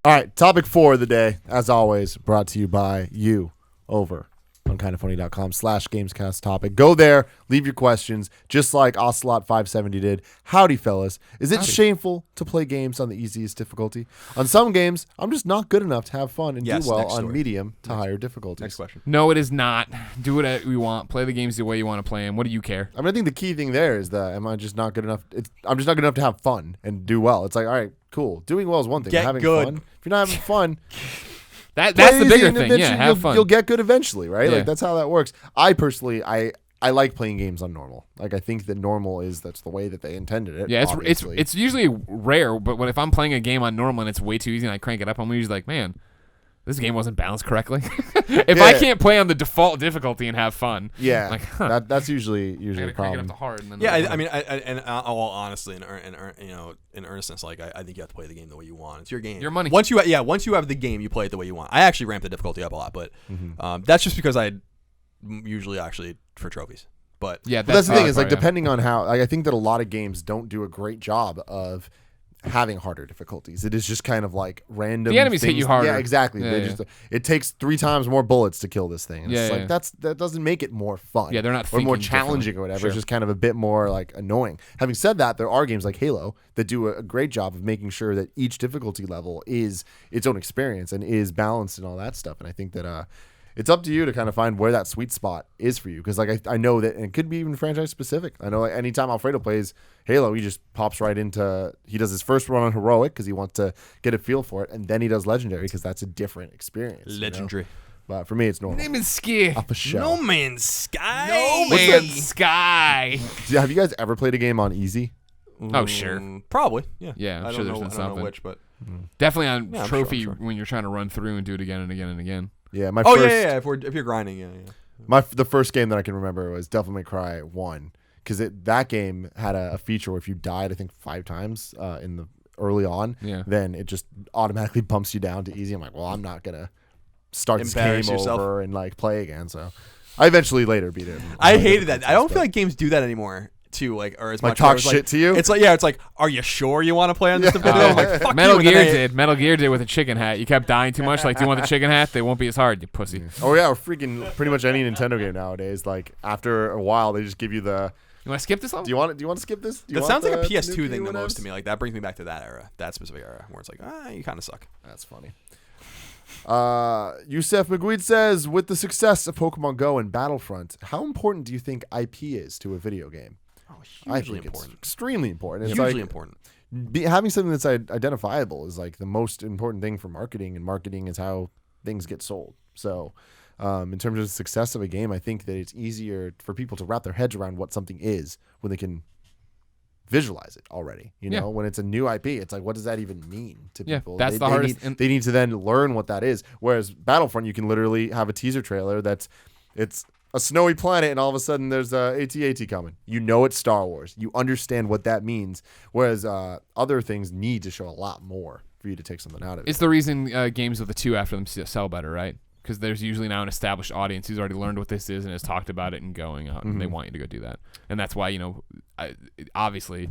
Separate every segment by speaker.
Speaker 1: All right, topic 4 of the day, as always, brought to you by you over on kindoffunny.com/Gamescast topic. Go there, leave your questions, just like Ocelot570 did. Howdy, fellas. Is it shameful to play games on the easiest difficulty? On some games, I'm just not good enough to have fun and do well on medium to higher difficulties.
Speaker 2: Next question.
Speaker 3: No, it is not. Do whatever you want. Play the games the way you want to play them. What do you care?
Speaker 1: I mean, I think the key thing there is that am I just not good enough? I'm just not good enough to have fun and do well. It's like, all right, cool. Doing well is one thing.
Speaker 2: Get
Speaker 1: having
Speaker 2: good.
Speaker 1: fun. If you're not having fun...
Speaker 3: That's the bigger thing. Yeah, have fun.
Speaker 1: You'll get good eventually, right?
Speaker 3: Yeah.
Speaker 1: Like that's how that works. I personally, I like playing games on normal. Like I think that normal that's the way that they intended it.
Speaker 3: Yeah, it's usually rare, but if I'm playing a game on normal and it's way too easy and I crank it up, I'm usually like, man, this game wasn't balanced correctly. If I can't play on the default difficulty and have fun,
Speaker 1: like, that's usually a problem.
Speaker 3: Crank it up to hard. And then
Speaker 2: I mean, honestly, in earnestness, like I think you have to play the game the way you want. It's your game.
Speaker 3: Your money.
Speaker 2: Once you have the game, you play it the way you want. I actually ramp the difficulty up a lot, but that's just because I usually actually for trophies. But
Speaker 3: yeah,
Speaker 1: that's the thing is like depending on how. Like, I think that a lot of games don't do a great job of having harder difficulties. It is just kind of like random.
Speaker 3: The enemies
Speaker 1: things.
Speaker 3: hit you harder.
Speaker 1: Yeah, exactly.
Speaker 3: Yeah,
Speaker 1: it takes 3 times more bullets to kill this thing. And it's like that doesn't make it more fun.
Speaker 3: Yeah, they're not
Speaker 1: or more
Speaker 3: thinking
Speaker 1: challenging or whatever.
Speaker 3: Sure.
Speaker 1: It's just kind of a bit more like annoying. Having said that, there are games like Halo that do a great job of making sure that each difficulty level is its own experience and is balanced and all that stuff. And I think that it's up to you to kind of find where that sweet spot is for you. Because like I know that, and it could be even franchise specific. I know like anytime Alfredo plays Halo, he just pops right into, he does his first run on Heroic because he wants to get a feel for it. And then he does Legendary because that's a different experience.
Speaker 2: Legendary.
Speaker 1: You know? But for me, it's normal.
Speaker 3: Name is Ski.
Speaker 1: Up a show.
Speaker 2: No Man's Sky.
Speaker 3: No Man's Sky.
Speaker 1: Have you guys ever played a game on easy?
Speaker 3: Oh, sure.
Speaker 2: Probably. Yeah.
Speaker 3: Yeah, I'm
Speaker 2: I
Speaker 3: sure
Speaker 2: don't
Speaker 3: there's
Speaker 2: know,
Speaker 3: been
Speaker 2: I don't
Speaker 3: something.
Speaker 2: know which, but
Speaker 3: Definitely on
Speaker 2: I'm
Speaker 3: trophy
Speaker 2: sure.
Speaker 3: when you're trying to run through and do it again and again and again.
Speaker 1: Yeah,
Speaker 2: if you're grinding, yeah.
Speaker 1: The first game that I can remember was Devil May Cry 1 because that game had a feature where if you died, I think 5 times in the early on, then it just automatically bumps you down to easy. I'm like, well, I'm not gonna start this game over and like play again. So I eventually later beat it.
Speaker 2: I hated that. I don't feel like games do that anymore. Too like or as
Speaker 1: like
Speaker 2: much
Speaker 1: talk
Speaker 2: as,
Speaker 1: shit
Speaker 2: like,
Speaker 1: to you.
Speaker 2: It's like, are you sure you want to play on this difficulty? I'm like, fuck
Speaker 3: Metal
Speaker 2: you.
Speaker 3: Gear did. Metal Gear did with a chicken hat. You kept dying too much. Like, do you want the chicken hat? They won't be as hard, you pussy.
Speaker 1: Oh yeah, or freaking pretty much any Nintendo game nowadays. Like after a while, they just give you the.
Speaker 3: You want to skip this level?
Speaker 1: Do you want to skip this?
Speaker 2: That sounds like a PS2 thing the most to me. Like that brings me back to that era, that specific era, where it's like, you kind of suck.
Speaker 1: That's funny. Yusef McGuid says, with the success of Pokemon Go and Battlefront, how important do you think IP is to a video game?
Speaker 2: Hugely important.
Speaker 1: It's extremely important. It's
Speaker 2: Hugely
Speaker 1: like,
Speaker 2: important.
Speaker 1: Having something that's identifiable is like the most important thing for marketing, and marketing is how things get sold. So in terms of the success of a game, I think that it's easier for people to wrap their heads around what something is when they can visualize it already. You know, when it's a new IP, it's like, what does that even mean to people?
Speaker 3: That's the hardest.
Speaker 1: They need to then learn what that is. Whereas Battlefront, you can literally have a teaser trailer it's a snowy planet, and all of a sudden there's AT-AT coming. You know it's Star Wars. You understand what that means. Whereas other things need to show a lot more for you to take something out of it.
Speaker 3: It's the reason games with the 2 after them sell better, right? Because there's usually now an established audience who's already learned what this is and has talked about it and going out, and they want you to go do that. And that's why, obviously,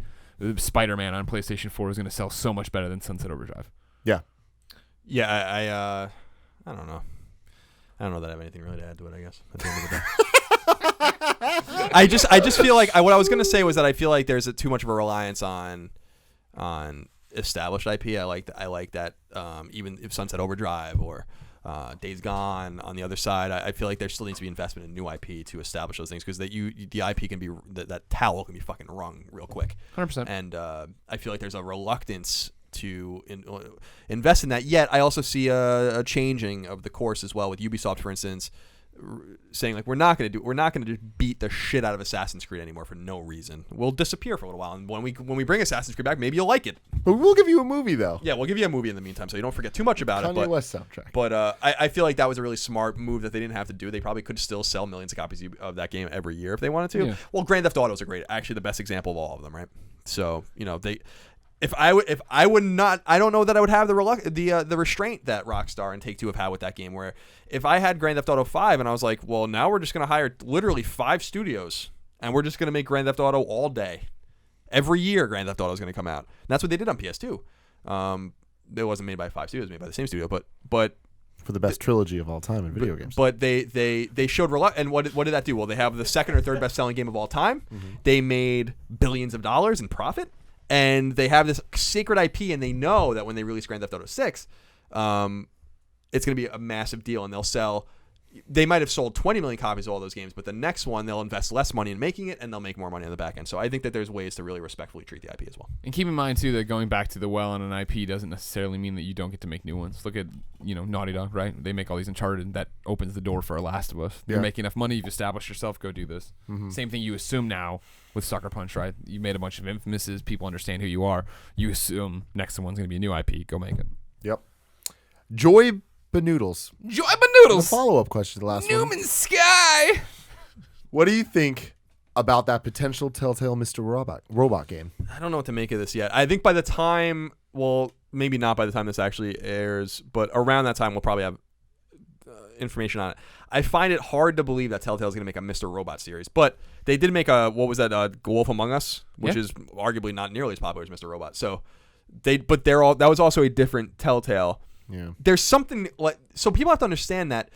Speaker 3: Spider-Man on PlayStation 4 is going to sell so much better than Sunset Overdrive.
Speaker 1: Yeah.
Speaker 2: Yeah, I don't know. I don't know that I have anything really to add to it, I guess, at the end of the day. I just feel like what I was going to say was that I feel like there's too much of a reliance on established IP. I like that even if Sunset Overdrive or Days Gone on the other side, I feel like there still needs to be investment in new IP to establish those things, because the IP can be that towel can be fucking wrung real quick.
Speaker 3: 100%.
Speaker 2: And I feel like there's a reluctance to invest in that. Yet I also see a changing of the course as well, with Ubisoft, for instance, saying like we're not going to just beat the shit out of Assassin's Creed anymore for no reason. We'll disappear for a little while, and when we bring Assassin's Creed back, maybe you'll like it.
Speaker 1: But we'll give you a movie though.
Speaker 2: Yeah, we'll give you a movie in the meantime, so you don't forget too much about
Speaker 1: Kanye
Speaker 2: it.
Speaker 1: West soundtrack.
Speaker 2: But I feel like that was a really smart move that they didn't have to do. They probably could still sell millions of copies of that game every year if they wanted to. Yeah. Well, Grand Theft Auto is actually the best example of all of them, right? So they. If I would not, I don't know that I would have the restraint that Rockstar and Take-Two have had with that game. Where if I had Grand Theft Auto 5 and I was like, well, now we're just going to hire literally 5 studios and we're just going to make Grand Theft Auto all day. Every year Grand Theft Auto is going to come out. And that's what they did on PS2. it wasn't made by 5 studios, it was made by the same studio, but
Speaker 1: For the best trilogy of all time in video games.
Speaker 2: But they showed and what did that do? Well, they have the second or third best selling game of all time. They made billions of dollars in profit, and they have this sacred IP, and they know that when they release Grand Theft Auto 6, it's going to be a massive deal, and they'll sell. They might have sold 20 million copies of all those games, but the next one they'll invest less money in making it, and they'll make more money on the back end. So I think that there's ways to really respectfully treat the IP as well.
Speaker 3: And keep in mind too that going back to the well on an IP doesn't necessarily mean that you don't get to make new ones. Look at Naughty Dog, right? They make all these Uncharted, that opens the door for a Last of Us. You're making enough money, you've established yourself, go do this. Same thing you assume now with Sucker Punch, right? You made a bunch of Infamouses, people understand who you are. You assume next one's going to be a new IP, go make it.
Speaker 1: Yep. Joy Benoodles.
Speaker 3: Joy Benoodles.
Speaker 1: Follow-up question to the last one.
Speaker 3: Newman Sky.
Speaker 1: What do you think about that potential Telltale Mr. Robot game?
Speaker 2: I don't know what to make of this yet. I think by the time, well, maybe not by the time this actually airs, but around that time we'll probably have information on it. I find it hard to believe that Telltale is going to make a Mr. Robot series, but they did make a, what was that, Wolf Among Us, which is arguably not nearly as popular as Mr. Robot. So that was also a different Telltale.
Speaker 1: Yeah.
Speaker 2: There's something like, so people have to understand that,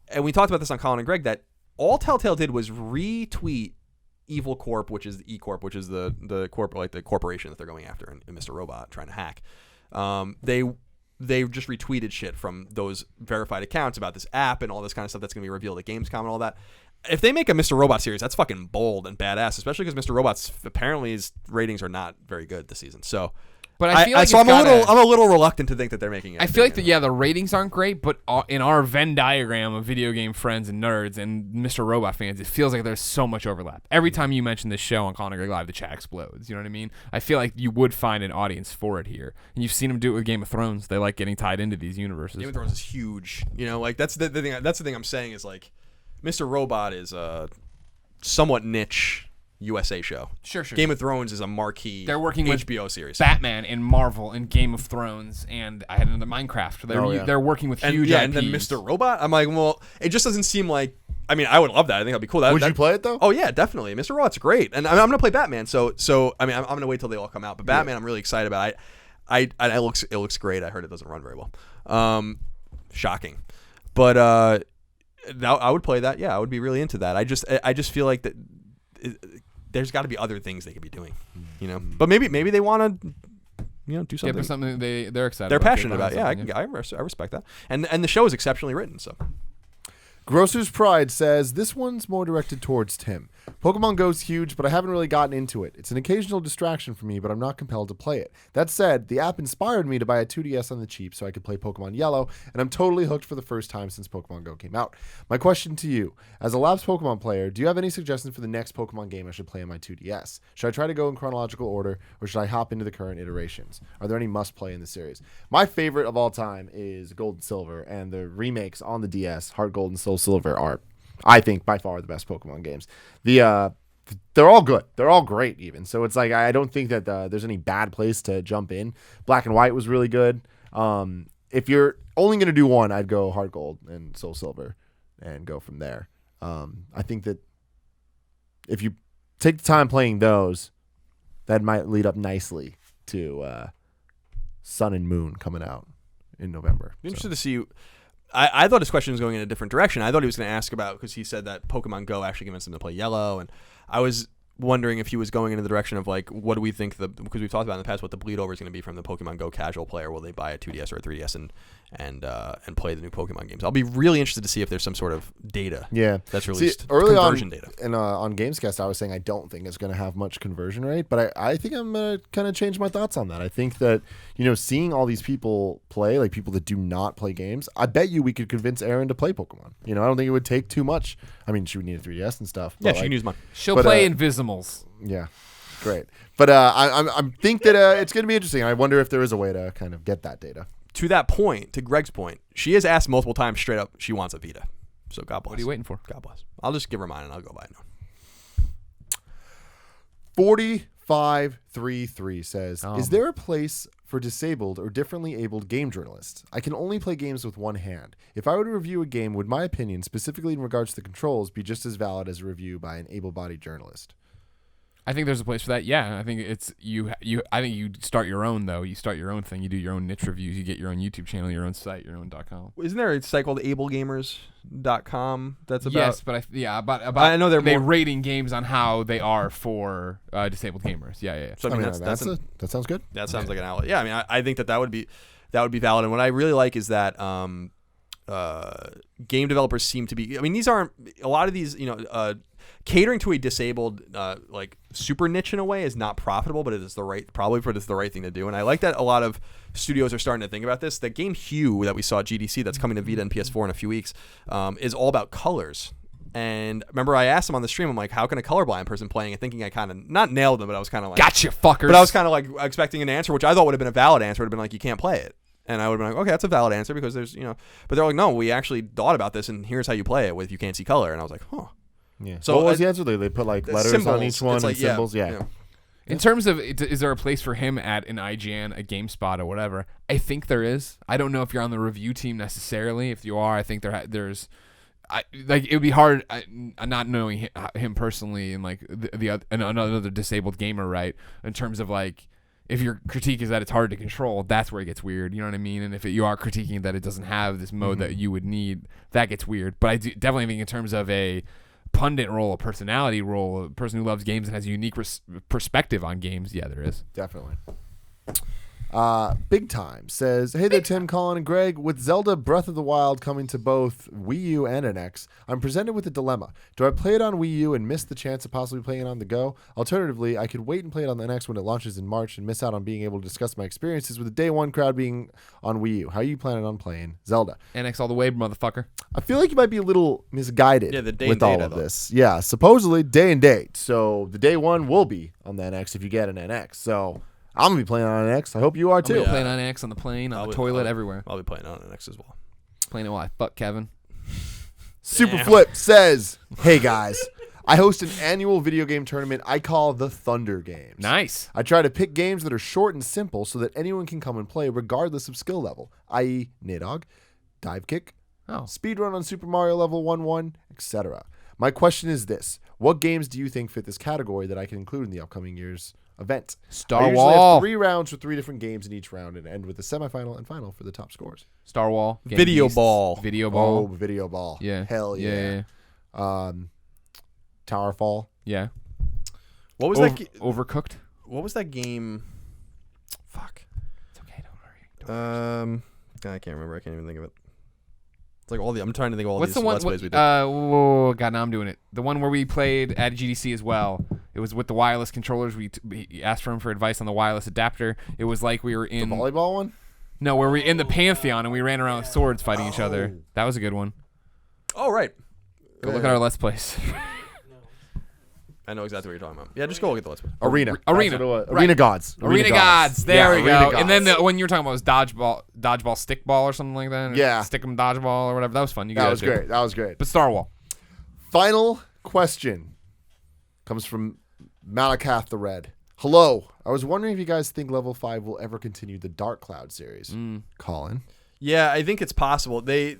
Speaker 2: and we talked about this on Colin and Greg, that all Telltale did was retweet Evil Corp, which is the E Corp, which is the corporation that they're going after in Mr. Robot, trying to hack. They just retweeted shit from those verified accounts about this app and all this kind of stuff that's going to be revealed at Gamescom and all that. If they make a Mr. Robot series, that's fucking bold and badass, especially because Mr. Robot's apparently his ratings are not very good this season. So.
Speaker 3: But I feel like
Speaker 2: I'm a little reluctant to think that they're making it.
Speaker 3: I feel like the ratings aren't great, but in our Venn diagram of video game friends and nerds and Mr. Robot fans, it feels like there's so much overlap. Every time you mention this show on Colin and Greg Live, the chat explodes. You know what I mean? I feel like you would find an audience for it here, and you've seen them do it with Game of Thrones. They like getting tied into these universes.
Speaker 2: Game of Thrones is huge. Like that's the thing. That's the thing I'm saying is like, Mr. Robot is a somewhat niche USA show.
Speaker 3: Sure.
Speaker 2: Game of Thrones is a marquee.
Speaker 3: They're working
Speaker 2: HBO
Speaker 3: with
Speaker 2: series.
Speaker 3: Batman and Marvel and Game of Thrones, and I had another Minecraft. They're working with huge IPs.
Speaker 2: And then Mr. Robot. I'm like, well, it just doesn't seem like. I mean, I would love that. I think that'd be cool.
Speaker 1: Would you play it though?
Speaker 2: Oh yeah, definitely. Mr. Robot's great, and I'm gonna play Batman. So I mean, I'm gonna wait till they all come out. But Batman, I'm really excited about. It looks great. I heard it doesn't run very well. Shocking, but I would play that. Yeah, I would be really into that. I just feel like that. There's got to be other things they could be doing, But maybe they want to, do something.
Speaker 3: Yeah, something they're excited.
Speaker 2: They're
Speaker 3: about.
Speaker 2: passionate about. Yeah, I respect that. And the show is exceptionally written. So,
Speaker 1: Grocer's Pride says, this one's more directed towards Tim. Pokemon Go's huge, but I haven't really gotten into it. It's an occasional distraction for me, but I'm not compelled to play it. That said, the app inspired me to buy a 2DS on the cheap so I could play Pokemon Yellow, and I'm totally hooked for the first time since Pokemon Go came out. My question to you, as a lapsed Pokemon player, do you have any suggestions for the next Pokemon game I should play on my 2DS? Should I try to go in chronological order, or should I hop into the current iterations? Are there any must-play in the series? My favorite of all time is Gold and Silver, and the remakes on the DS, Heart Gold and Soul Silver, are, I think, by far the best Pokemon games. They're all good. They're all great, even. So it's like I don't think that there's any bad place to jump in. Black and White was really good. If you're only going to do one, I'd go Heart Gold and Soul Silver and go from there. I think that if you take the time playing those, that might lead up nicely to Sun and Moon coming out in November.
Speaker 2: Interested to see. I thought his question was going in a different direction. I thought he was going to ask about, because he said that Pokemon Go actually convinced him to play Yellow, and I was wondering if he was going into the direction of like, what do we think because we've talked about in the past what the bleed over is going to be from the Pokemon Go casual player. Will they buy a 2DS or a 3DS and play the new Pokemon games? I'll be really interested to see if there's some sort of data that's released.
Speaker 1: Early
Speaker 2: conversion
Speaker 1: on,
Speaker 2: data.
Speaker 1: And on Gamescast, I was saying I don't think it's going to have much conversion rate, but I think I'm going to kind of change my thoughts on that. I think that, seeing all these people play, like people that do not play games, I bet you we could convince Erin to play Pokemon. I don't think it would take too much. I mean, she would need a 3DS and stuff.
Speaker 2: Yeah, she can use mine.
Speaker 3: She'll play Invisimals.
Speaker 1: Yeah, great. But I think that it's going to be interesting. I wonder if there is a way to kind of get that data.
Speaker 2: To that point, to Greg's point, she has asked multiple times straight up she wants a Vita. So God bless.
Speaker 3: What are you waiting for?
Speaker 2: God bless. I'll just give her mine and I'll go buy it now.
Speaker 1: 4533 says, is there a place for disabled or differently abled game journalists? I can only play games with one hand. If I were to review a game, would my opinion, specifically in regards to the controls, be just as valid as a review by an able-bodied journalist?
Speaker 3: I think there's a place for that. Yeah, I think it's you. I think you start your own though. You start your own thing. You do your own niche reviews. You get your own YouTube channel, your own site, your own .com.
Speaker 2: Isn't there a site called ablegamers.com that's about?
Speaker 3: Yes, but about
Speaker 2: I know they're
Speaker 3: rating games on how they are for disabled gamers. Yeah.
Speaker 2: So
Speaker 1: I mean,
Speaker 2: that
Speaker 1: sounds good.
Speaker 2: That sounds like an outlet. Yeah, I mean, I think that would be valid. And what I really like is that game developers seem to be. I mean, these aren't a lot of these. Catering to a disabled like super niche in a way is not profitable, but it is the right thing to do. And I like that a lot of studios are starting to think about this. The game Hue that we saw at GDC that's coming to Vita and PS4 in a few weeks is all about colors. And remember, I asked him on the stream, I'm like, how can a colorblind person playing it, thinking I kind of not nailed them, but I was kind of like,
Speaker 3: gotcha, fuckers.
Speaker 2: But I was kind of like expecting an answer, which I thought would have been a valid answer. Would have been like, you can't play it. And I would have been like, okay, that's a valid answer because there's, but they're like, no, we actually thought about this and here's how you play it with you can't see color. And I was like, huh.
Speaker 1: Yeah. So what was the answer? They put like letters
Speaker 2: symbols
Speaker 1: on each one and symbols. Yeah.
Speaker 3: In terms of, is there a place for him at an IGN, a GameSpot, or whatever? I think there is. I don't know if you're on the review team necessarily. If you are, I think there's. It would be hard not knowing him personally and like another disabled gamer, right? In terms of like, if your critique is that it's hard to control, that's where it gets weird. You know what I mean? And if you are critiquing that it doesn't have this mode that you would need, that gets weird. But I definitely think in terms of a pundit role, a personality role, a person who loves games and has a unique perspective on games, yeah, there is.
Speaker 1: Definitely. Big Time says, hey there, Tim, Colin, and Greg. With Zelda Breath of the Wild coming to both Wii U and NX, I'm presented with a dilemma. Do I play it on Wii U and miss the chance of possibly playing it on the go? Alternatively, I could wait and play it on the NX when it launches in March and miss out on being able to discuss my experiences with the day one crowd being on Wii U. How are you planning on playing Zelda?
Speaker 3: NX all the way, motherfucker.
Speaker 1: I feel like you might be a little misguided
Speaker 2: the day
Speaker 1: with
Speaker 2: and
Speaker 1: all
Speaker 2: date,
Speaker 1: of this. Yeah, supposedly day and date. So the day one will be on the NX if you get an NX. So I'm going to be playing on NX. I hope you are too.
Speaker 3: Playing on NX, on the plane, on the toilet, everywhere.
Speaker 2: I'll be playing on NX as well.
Speaker 3: Playing it while I fuck Kevin.
Speaker 1: Superflip says, hey guys, I host an annual video game tournament I call the Thunder Games.
Speaker 3: Nice.
Speaker 1: I try to pick games that are short and simple so that anyone can come and play regardless of skill level, i.e. Nidhogg, Dive Kick, Speedrun on Super Mario Level 1-1, etc. My question is this. What games do you think fit this category that I can include in the upcoming year's event?
Speaker 3: Star
Speaker 1: I
Speaker 3: Wall.
Speaker 1: have 3 rounds for 3 different games in each round and end with the semifinal and final for the top scores.
Speaker 3: Star Wall.
Speaker 2: Video Ball.
Speaker 3: Video Ball.
Speaker 1: Oh, Video Ball.
Speaker 3: Yeah.
Speaker 1: Hell yeah. Towerfall.
Speaker 3: Yeah.
Speaker 2: What was that?
Speaker 3: Overcooked.
Speaker 2: What was that game? Fuck.
Speaker 3: It's okay. Don't worry.
Speaker 2: I can't remember. I can't even think of it. It's like I'm trying to think of all
Speaker 3: What's
Speaker 2: these
Speaker 3: the one?
Speaker 2: Let's Plays we did.
Speaker 3: God, now I'm doing it. The one where we played at GDC as well. It was with the wireless controllers. We asked for him for advice on the wireless adapter. It was like we were in
Speaker 1: The volleyball one?
Speaker 3: No, where we in the Pantheon and we ran around with swords fighting each other. That was a good one.
Speaker 2: Oh, right.
Speaker 3: Go look at our Let's Plays.
Speaker 2: I know exactly what you're talking about. Yeah, just go look at the Let's Play.
Speaker 1: Arena.
Speaker 3: Arena.
Speaker 1: That's what it was.
Speaker 3: Right.
Speaker 1: Arena Gods.
Speaker 3: Arena Gods. There we
Speaker 1: Arena
Speaker 3: go.
Speaker 1: Gods.
Speaker 3: And then the one you were talking about was dodgeball, stickball or something like that. Or
Speaker 1: Yeah.
Speaker 3: Stick'em dodgeball or whatever. That was fun.
Speaker 1: That was great. That was great.
Speaker 3: But Star Wall.
Speaker 1: Final question comes from Malakath the Red. Hello. I was wondering if you guys think Level 5 will ever continue the Dark Cloud series. Colin.
Speaker 2: Yeah, I think it's possible. They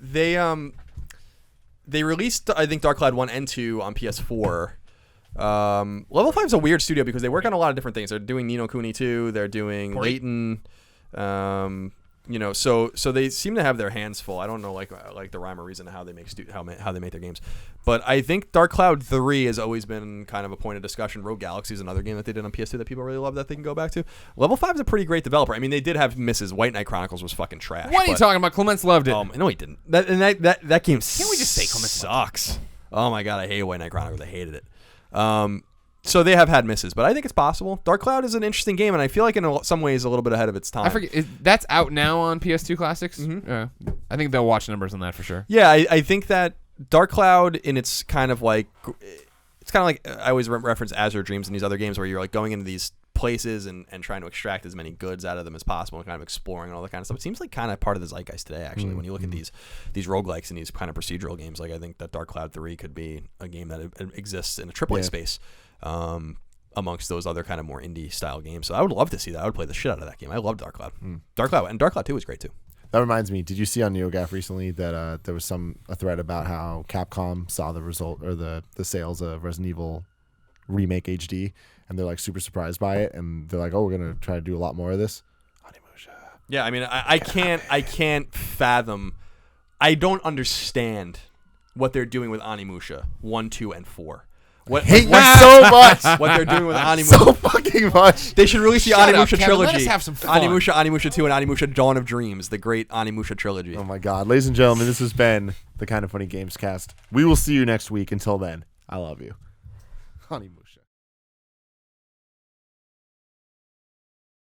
Speaker 2: released, I think, Dark Cloud 1 and 2 on PS4. Level 5 is a weird studio because they work on a lot of different things. They're doing Ni no Kuni 2. They're doing Layton. So they seem to have their hands full. I don't know like the rhyme or reason how they make how they make their games, but I think Dark Cloud 3 has always been kind of a point of discussion. Rogue Galaxy is another game that they did on PS2 that people really love that they can go back to. Level 5 is a pretty great developer. I mean, they did have misses. White Knight Chronicles was fucking trash.
Speaker 3: What are you talking about? Clements loved it.
Speaker 2: No, he didn't. That game.
Speaker 3: Can't we just say Clements
Speaker 2: sucks? Oh my god, I hate White Knight Chronicles. I hated it. So they have had misses, but I think it's possible. Dark Cloud is an interesting game, and I feel like in some ways a little bit ahead of its time.
Speaker 3: I forget. That's out now on PS2 Classics? I think they'll watch numbers on that for sure.
Speaker 2: Yeah, I think that Dark Cloud in its kind of like... It's kind of like I always reference Azure Dreams and these other games where you're like going into these places and trying to extract as many goods out of them as possible and kind of exploring and all that kind of stuff. It seems like kind of part of the zeitgeist today, actually, when you look at these roguelikes and these kind of procedural games. Like I think that Dark Cloud 3 could be a game that exists in a AAA space. Amongst those other kind of more indie style games. So I would love to see that. I would play the shit out of that game. I love Dark Cloud. Dark Cloud 2 was great too.
Speaker 1: That reminds me, did you see on NeoGAF recently that there was a thread about how Capcom saw the result or the sales of Resident Evil remake HD, and they're like super surprised by it, and they're like, oh, we're gonna try to do a lot more of this. Onimusha.
Speaker 2: Yeah, I mean, I can't fathom. I don't understand what they're doing with Onimusha 1, 2, and 4.
Speaker 1: I hate you so much.
Speaker 2: What they're doing with Onimusha.
Speaker 1: So fucking much.
Speaker 2: They should release the
Speaker 3: Shut up,
Speaker 2: Onimusha
Speaker 3: Kevin.
Speaker 2: trilogy.
Speaker 3: Let us have some fun.
Speaker 2: Onimusha 2, and Onimusha Dawn of Dreams, the great Onimusha trilogy.
Speaker 1: Oh my God, ladies and gentlemen, this has been the Kind of Funny Gamescast. We will see you next week. Until then, I love you. Onimusha.